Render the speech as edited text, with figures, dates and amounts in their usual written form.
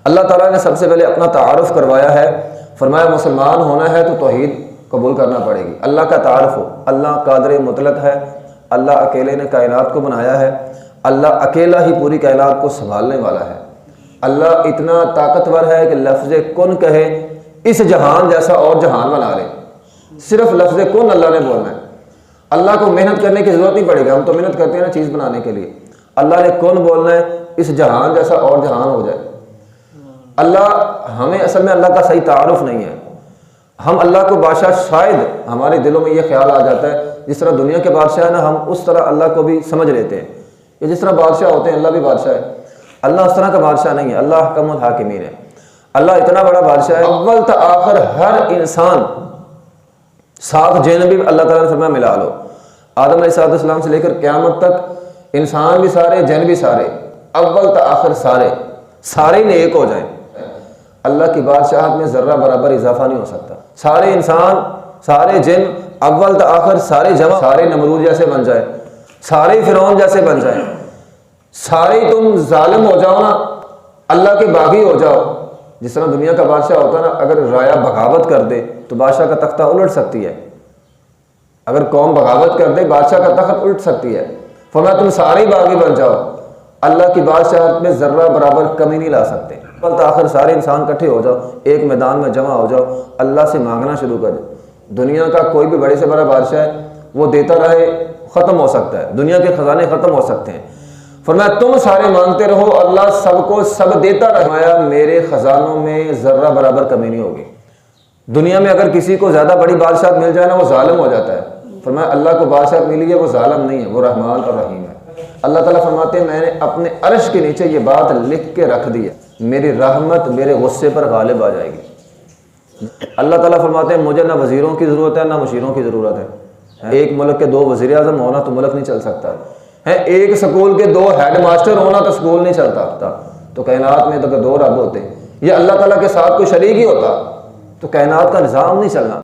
अल्लाह ताला ने सबसे पहले अपना तारुफ करवाया है, फरमाया मुसलमान होना है तो तौहीद कबूल करना पड़ेगी। अल्लाह का तारुफ हो, अल्लाह कादिर मुतलक है, अल्लाह अकेले ने कायनात को बनाया है, अल्लाह अकेला ही पूरी कायनात को संभालने वाला है। अल्लाह इतना ताकतवर है कि लफ्ज़ कुन कहे, इस जहान जैसा और जहान बना ले। सिर्फ लफ्ज़ कुन अल्लाह ने बोलना है। अल्लाह को मेहनत करने की ज़रूरत नहीं पड़ेगी। हम तो मेहनत करते हैं ना चीज़ बनाने के लिए। अल्लाह ने कुन बोलना है, इस जहान जैसा और जहान हो जाए। अल्लाह हमें असल में अल्लाह का सही तारुफ नहीं है। हम अल्लाह को बादशाह, शायद हमारे दिलों में ये ख्याल आ जाता है जिस तरह दुनिया के बादशाह है ना, हम उस तरह अल्लाह को भी समझ लेते हैं। ये जिस तरह बादशाह होते हैं, अल्लाह भी बादशाह है। अल्लाह उस तरह का बादशाह नहीं है। अल्लाह अहकमुल हाकिमीन है। अल्लाह इतना बड़ा बादशाह है, अव्वल से आखिर हर इंसान, सात जिन भी अल्लाह ताला ने फरमाया मिला लो। आदम अलैहिस्सलाम से लेकर क़यामत तक इंसान भी सारे, जिन भी सारे, अव्वल से आखिर सारे नेक हो जाएं। अल्लाह की बादशाहत में ज़र्रा बराबर इजाफा नहीं हो सकता। सारे इंसान, सारे जिन, अव्वल से आखिर सारे जमा, सारे नमरूद जैसे बन जाए, सारे फिरौन जैसे बन जाए, सारे तुम जालिम हो जाओ ना, अल्लाह के बागी हो जाओ। जिस तरह दुनिया का बादशाह होता है ना, अगर राया बगावत कर दे तो बादशाह का तख्ता उलट सकती है। अगर कौम बगावत कर दे, बादशाह का तख्त उलट सकती है। फरमाया तुम सारे ही बागी बन जाओ, अल्लाह की बादशाहत में ज़र्रा बराबर कमी नहीं ला सकते। बल्कि आखिर सारे इंसान इकट्ठे हो जाओ, एक मैदान में जमा हो जाओ, अल्लाह से मांगना शुरू कर दो। दुनिया का कोई भी बड़े से बड़ा बादशाह है, वो देता रहे, ख़त्म हो सकता है, दुनिया के ख़जाने ख़त्म हो सकते हैं। फरमाया तुम सारे मांगते रहो, अल्लाह सबको सब देता रहे, मेरे ख़जानों में ज़र्रा बराबर कमी नहीं होगी। दुनिया में अगर किसी को ज़्यादा बड़ी बादशाहत मिल जाए ना, वो जालिम हो जाता है। फरमाया अल्लाह को बादशाहत मिली है, वो जालिम नहीं है, वो रहमान और रहीम है। अल्लाह ताला फरमाते हैं मैंने अपने अर्श के नीचे ये बात लिख के रख दी है, मेरी रहमत मेरे गुस्से पर गालिब आ जाएगी। अल्लाह ताला फरमाते हैं मुझे ना वज़ीरों की ज़रूरत है ना मुशीरों की ज़रूरत है। एक मुल्क के दो वज़ीर आज़म होना तो मुल्क नहीं चल सकता है। एक स्कूल के दो हेड मास्टर होना तो स्कूल नहीं चलता। तो कायनात में तो दो रब होते, ये अल्लाह ताला के साथ कोई शरीक ही होता तो कायनात का निज़ाम नहीं चलना।